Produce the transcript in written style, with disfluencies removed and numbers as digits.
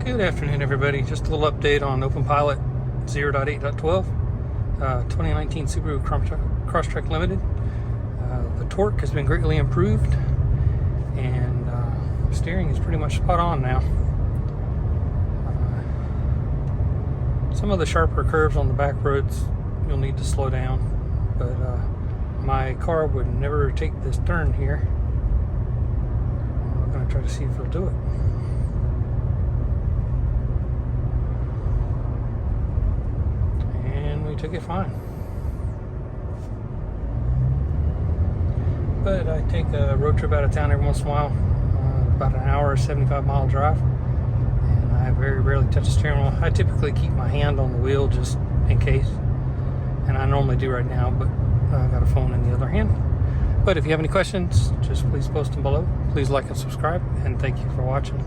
Good afternoon, everybody. Just a little update on Openpilot 0.8.12, 2019 Subaru Crosstrek Limited. The torque has been greatly improved, and steering is pretty much spot on now. Some of the sharper curves on the back roads, you'll need to slow down, but my car would never take this turn here. I'm going to try to see if it'll do it. Took it fine, but I take a road trip out of town every once in a while, about an hour, 75-mile drive, and I very rarely touch the steering wheel. I typically keep my hand on the wheel just in case, and I normally do right now, but I got a phone in the other hand. But if you have any questions, just please post them below. Please like and subscribe, and thank you for watching.